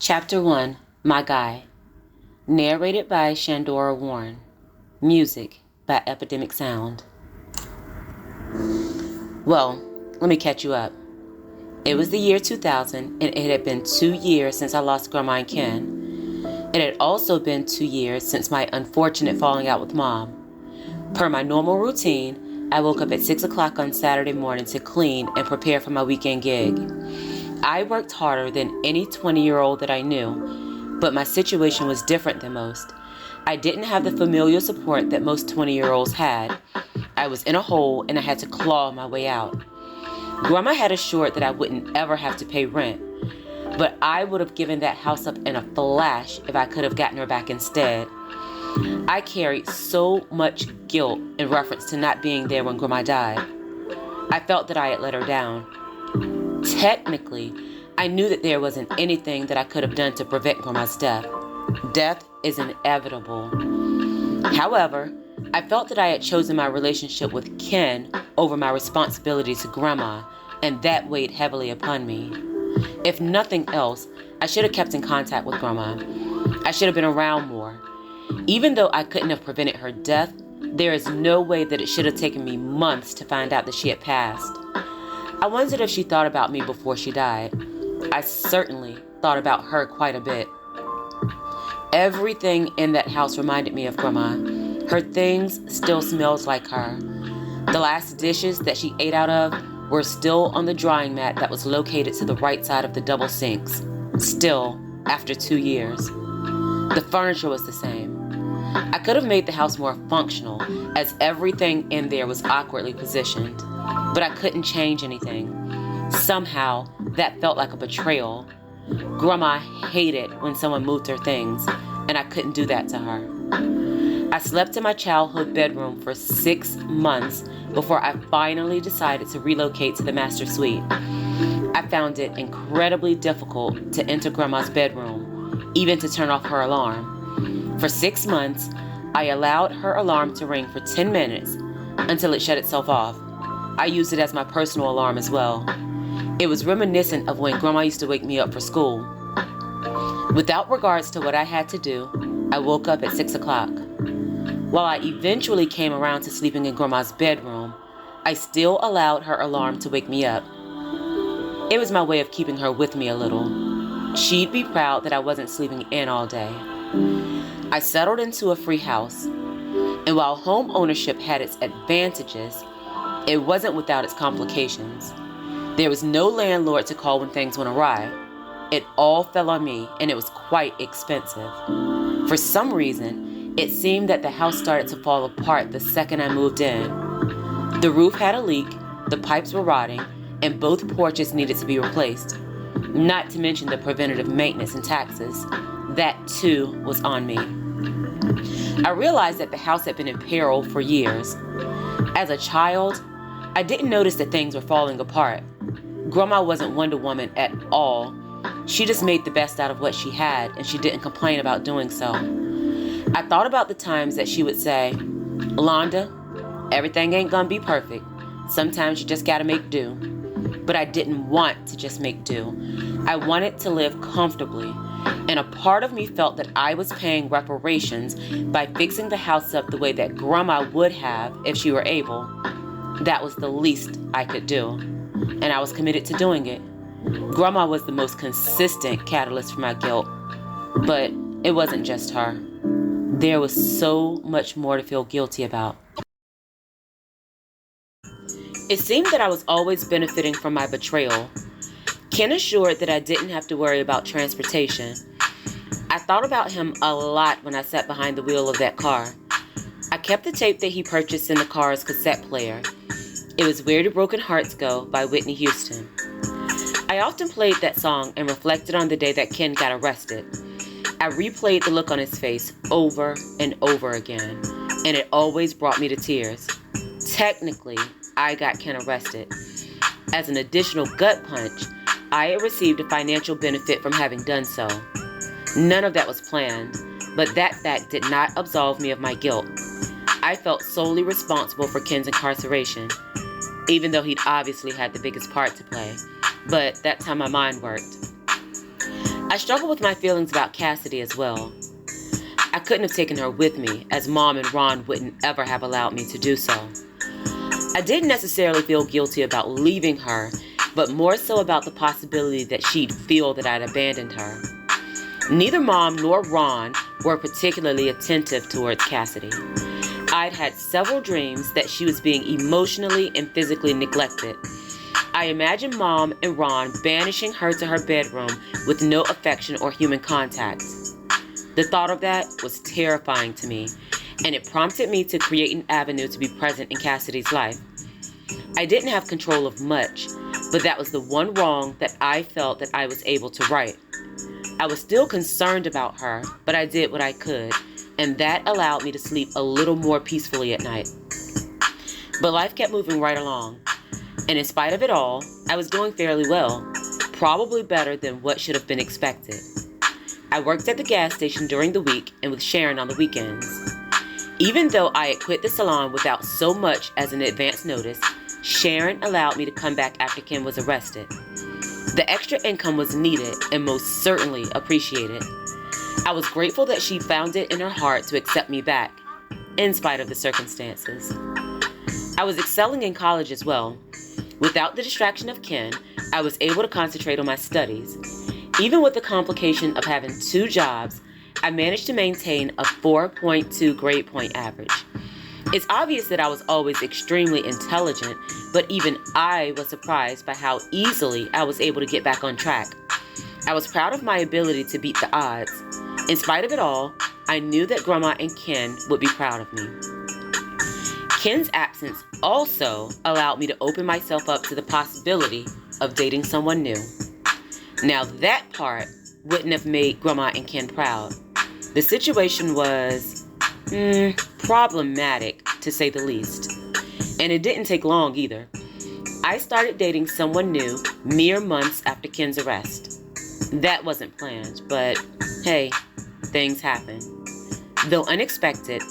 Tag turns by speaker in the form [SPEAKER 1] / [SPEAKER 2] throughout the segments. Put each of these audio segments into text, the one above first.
[SPEAKER 1] Chapter 1, My Guy. Narrated by Shandora Warren. Music by Epidemic Sound. Well, let me catch you up. It was the year 2000, and it had been 2 years since I lost Grandma and Ken. It had also been 2 years since my unfortunate falling out with Mom. Per my normal routine, I woke up at 6 o'clock on Saturday morning to clean and prepare for my weekend gig. I worked harder than any 20-year-old that I knew, but my situation was different than most. I didn't have the familial support that most 20-year-olds had. I was in a hole and I had to claw my way out. Grandma had assured that I wouldn't ever have to pay rent, but I would have given that house up in a flash if I could have gotten her back instead. I carried so much guilt in reference to not being there when Grandma died. I felt that I had let her down. Technically, I knew that there wasn't anything that I could have done to prevent Grandma's death. Death is inevitable. However, I felt that I had chosen my relationship with Ken over my responsibility to Grandma, and that weighed heavily upon me. If nothing else, I should have kept in contact with Grandma. I should have been around more. Even though I couldn't have prevented her death, there is no way that it should have taken me months to find out that she had passed. I wondered if she thought about me before she died. I certainly thought about her quite a bit. Everything in that house reminded me of Grandma. Her things still smelled like her. The last dishes that she ate out of were still on the drying mat that was located to the right side of the double sinks. Still, after 2 years. The furniture was the same. I could have made the house more functional, as everything in there was awkwardly positioned. But I couldn't change anything. Somehow, that felt like a betrayal. Grandma hated when someone moved her things, and I couldn't do that to her. I slept in my childhood bedroom for 6 months before I finally decided to relocate to the master suite. I found it incredibly difficult to enter Grandma's bedroom, even to turn off her alarm. For 6 months, I allowed her alarm to ring for 10 minutes until it shut itself off. I used it as my personal alarm as well. It was reminiscent of when Grandma used to wake me up for school. Without regards to what I had to do, I woke up at 6 o'clock. While I eventually came around to sleeping in Grandma's bedroom, I still allowed her alarm to wake me up. It was my way of keeping her with me a little. She'd be proud that I wasn't sleeping in all day. I settled into a free house, and while home ownership had its advantages, it wasn't without its complications. There was no landlord to call when things went awry. It all fell on me, and it was quite expensive. For some reason, it seemed that the house started to fall apart the second I moved in. The roof had a leak, the pipes were rotting, and both porches needed to be replaced. Not to mention the preventative maintenance and taxes. That too was on me. I realized that the house had been in peril for years. As a child, I didn't notice that things were falling apart. Grandma wasn't Wonder Woman at all. She just made the best out of what she had, and she didn't complain about doing so. I thought about the times that she would say, "Londa, everything ain't gonna be perfect. Sometimes you just gotta make do." But I didn't want to just make do. I wanted to live comfortably, and a part of me felt that I was paying reparations by fixing the house up the way that Grandma would have if she were able. That was the least I could do, and I was committed to doing it. Grandma was the most consistent catalyst for my guilt, but it wasn't just her. There was so much more to feel guilty about. It seemed that I was always benefiting from my betrayal. Ken assured that I didn't have to worry about transportation. I thought about him a lot when I sat behind the wheel of that car. I kept the tape that he purchased in the car's cassette player. It was Where Do Broken Hearts Go by Whitney Houston. I often played that song and reflected on the day that Ken got arrested. I replayed the look on his face over and over again, and it always brought me to tears. Technically, I got Ken arrested. As an additional gut punch, I had received a financial benefit from having done so. None of that was planned, but that fact did not absolve me of my guilt. I felt solely responsible for Ken's incarceration, even though he'd obviously had the biggest part to play. But that's how my mind worked. I struggle with my feelings about Cassidy as well. I couldn't have taken her with me, as Mom and Ron wouldn't ever have allowed me to do so. I didn't necessarily feel guilty about leaving her, but more so about the possibility that she'd feel that I'd abandoned her. Neither Mom nor Ron were particularly attentive towards Cassidy. I'd had several dreams that she was being emotionally and physically neglected. I imagined Mom and Ron banishing her to her bedroom with no affection or human contact. The thought of that was terrifying to me, and it prompted me to create an avenue to be present in Cassidy's life. I didn't have control of much, but that was the one wrong that I felt that I was able to right. I was still concerned about her, but I did what I could, and that allowed me to sleep a little more peacefully at night. But life kept moving right along, and in spite of it all, I was doing fairly well, probably better than what should have been expected. I worked at the gas station during the week and with Sharon on the weekends. Even though I had quit the salon without so much as an advance notice, Sharon allowed me to come back after Ken was arrested. The extra income was needed and most certainly appreciated. I was grateful that she found it in her heart to accept me back, in spite of the circumstances. I was excelling in college as well. Without the distraction of Ken, I was able to concentrate on my studies. Even with the complication of having 2 jobs, I managed to maintain a 4.2 grade point average. It's obvious that I was always extremely intelligent, but even I was surprised by how easily I was able to get back on track. I was proud of my ability to beat the odds. In spite of it all, I knew that Grandma and Ken would be proud of me. Ken's absence also allowed me to open myself up to the possibility of dating someone new. Now that part wouldn't have made Grandma and Ken proud. The situation was problematic, to say the least. And it didn't take long either. I started dating someone new mere months after Ken's arrest. That wasn't planned, but hey, things happen. Though unexpected,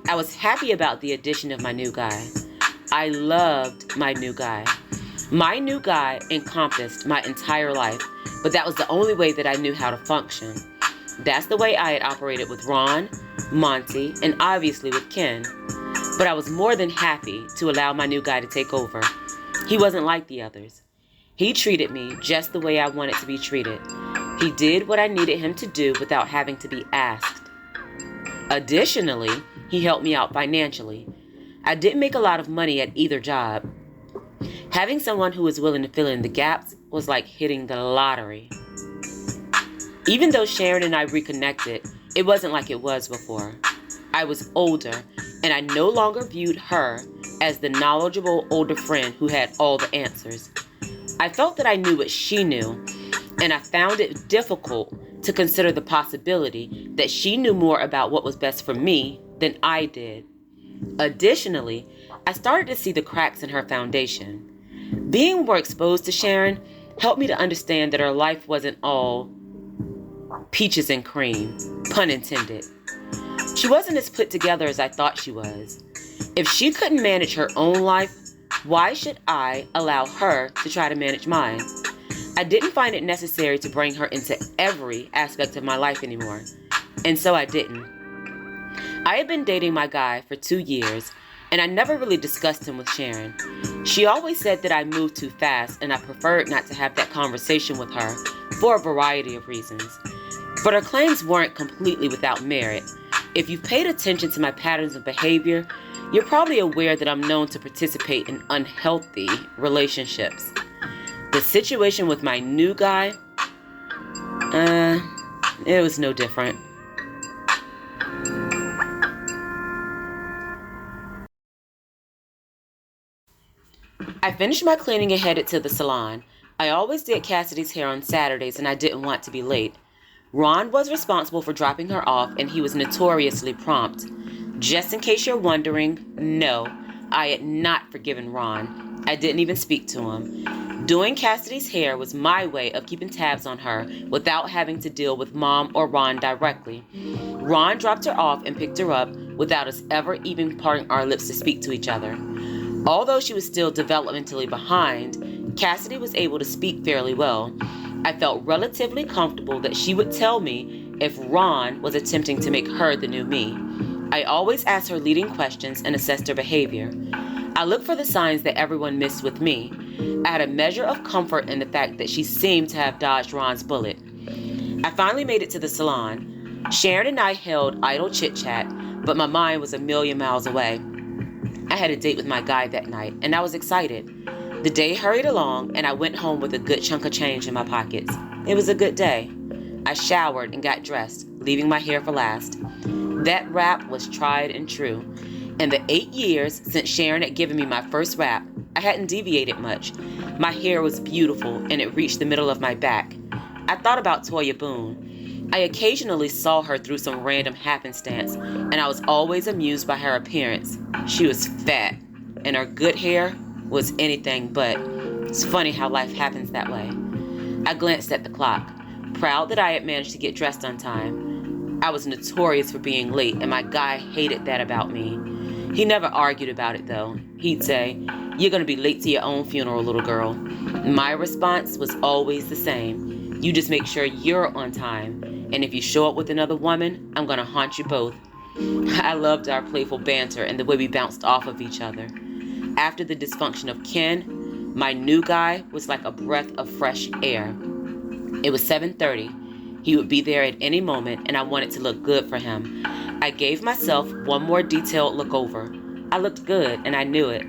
[SPEAKER 1] I was happy about the addition of my new guy. I loved my new guy. My new guy encompassed my entire life, but that was the only way that I knew how to function. That's the way I had operated with Ron, Monty, and obviously with Ken. But I was more than happy to allow my new guy to take over. He wasn't like the others. He treated me just the way I wanted to be treated. He did what I needed him to do without having to be asked. Additionally, he helped me out financially. I didn't make a lot of money at either job. Having someone who was willing to fill in the gaps was like hitting the lottery. Even though Sharon and I reconnected, it wasn't like it was before. I was older, and I no longer viewed her as the knowledgeable older friend who had all the answers. I felt that I knew what she knew, and I found it difficult to consider the possibility that she knew more about what was best for me than I did. Additionally, I started to see the cracks in her foundation. Being more exposed to Sharon helped me to understand that her life wasn't all peaches and cream, pun intended. She wasn't as put together as I thought she was. If she couldn't manage her own life, why should I allow her to try to manage mine? I didn't find it necessary to bring her into every aspect of my life anymore, and so I didn't. I had been dating my guy for 2 years, and I never really discussed him with Sharon. She always said that I moved too fast, and I preferred not to have that conversation with her for a variety of reasons. But her claims weren't completely without merit. If you've paid attention to my patterns of behavior, you're probably aware that I'm known to participate in unhealthy relationships. The situation with my new guy, it was no different. I finished my cleaning and headed to the salon. I always did Cassidy's hair on Saturdays, and I didn't want to be late. Ron was responsible for dropping her off, and he was notoriously prompt. Just in case you're wondering, no, I had not forgiven Ron. I didn't even speak to him. Doing Cassidy's hair was my way of keeping tabs on her without having to deal with Mom or Ron directly. Ron dropped her off and picked her up without us ever even parting our lips to speak to each other. Although she was still developmentally behind, Cassidy was able to speak fairly well. I felt relatively comfortable that she would tell me if Ron was attempting to make her the new me. I always asked her leading questions and assessed her behavior. I looked for the signs that everyone missed with me. I had a measure of comfort in the fact that she seemed to have dodged Ron's bullet. I finally made it to the salon. Sharon and I held idle chit-chat, but my mind was a million miles away. I had a date with my guy that night, and I was excited. The day hurried along, and I went home with a good chunk of change in my pockets. It was a good day. I showered and got dressed, leaving my hair for last. That wrap was tried and true. In the 8 years since Sharon had given me my first wrap, I hadn't deviated much. My hair was beautiful, and it reached the middle of my back. I thought about Toya Boone. I occasionally saw her through some random happenstance, and I was always amused by her appearance. She was fat, and her good hair was anything but. It's funny how life happens that way. I glanced at the clock, proud that I had managed to get dressed on time. I was notorious for being late, and my guy hated that about me. He never argued about it, though. He'd say, "You're going to be late to your own funeral, little girl." My response was always the same. "You just make sure you're on time, and if you show up with another woman, I'm going to haunt you both." I loved our playful banter and the way we bounced off of each other. After the dysfunction of Ken, my new guy was like a breath of fresh air. It was 7:30. He would be there at any moment, and I wanted to look good for him. I gave myself one more detailed look over. I looked good, and I knew it.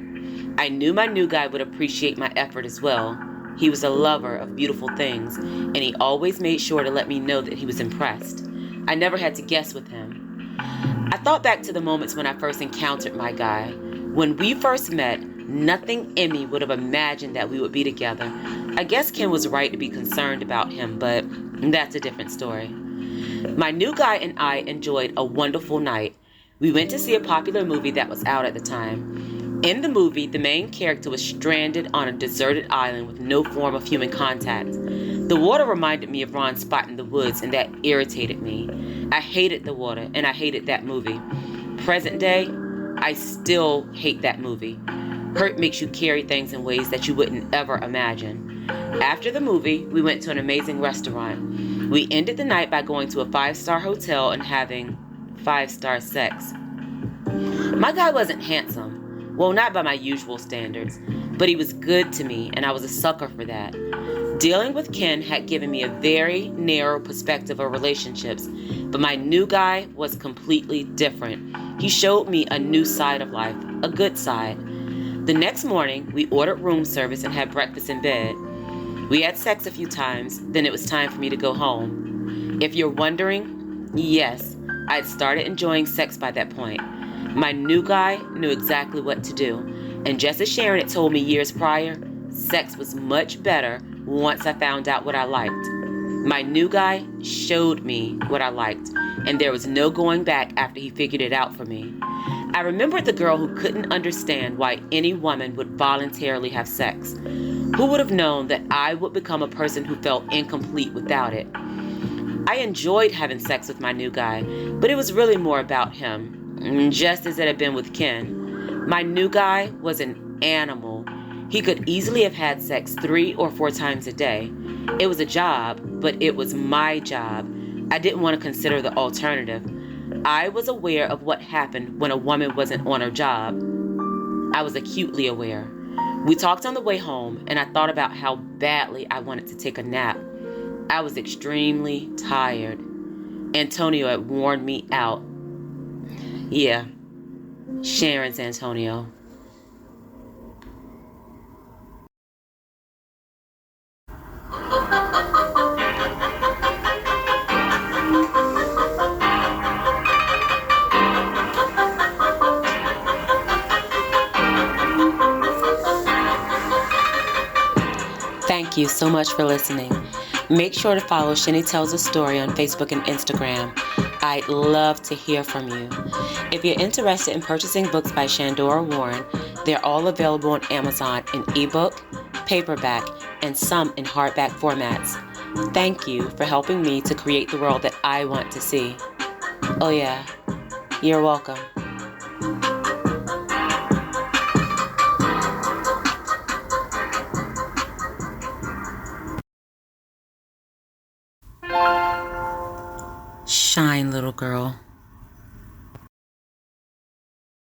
[SPEAKER 1] I knew my new guy would appreciate my effort as well. He was a lover of beautiful things, and he always made sure to let me know that he was impressed. I never had to guess with him. I thought back to the moments when I first encountered my guy. When we first met, nothing in me would have imagined that we would be together. I guess Ken was right to be concerned about him, but that's a different story. My new guy and I enjoyed a wonderful night. We went to see a popular movie that was out at the time. In the movie, the main character was stranded on a deserted island with no form of human contact. The water reminded me of Ron's spot in the woods, and that irritated me. I hated the water, and I hated that movie. Present day, I still hate that movie. Hurt makes you carry things in ways that you wouldn't ever imagine. After the movie, we went to an amazing restaurant. We ended the night by going to a 5-star hotel and having 5-star sex. My guy wasn't handsome. Well, not by my usual standards, but he was good to me, and I was a sucker for that. Dealing with Ken had given me a very narrow perspective of relationships, but my new guy was completely different. He showed me a new side of life, a good side. The next morning, we ordered room service and had breakfast in bed. We had sex a few times, then it was time for me to go home. If you're wondering, yes, I'd started enjoying sex by that point. My new guy knew exactly what to do, and just as Sharon had told me years prior, sex was much better once I found out what I liked. My new guy showed me what I liked, and there was no going back after he figured it out for me. I remembered the girl who couldn't understand why any woman would voluntarily have sex. Who would have known that I would become a person who felt incomplete without it? I enjoyed having sex with my new guy, but it was really more about him, just as it had been with Ken. My new guy was an animal. He could easily have had sex 3 or 4 times a day. It was a job, but it was my job. I didn't want to consider the alternative. I was aware of what happened when a woman wasn't on her job. I was acutely aware. We talked on the way home, and I thought about how badly I wanted to take a nap. I was extremely tired. Antonio had worn me out. Yeah, Sharon's Antonio. Thank you so much for listening. Make sure to follow Shenny Tells a Story on Facebook and Instagram. I'd love to hear from you. If you're interested in purchasing books by Shandora Warren, they're all available on Amazon in ebook, paperback, and some in hardback formats. Thank you for helping me to create the world that I want to see. Oh yeah, you're welcome. Shine, little girl.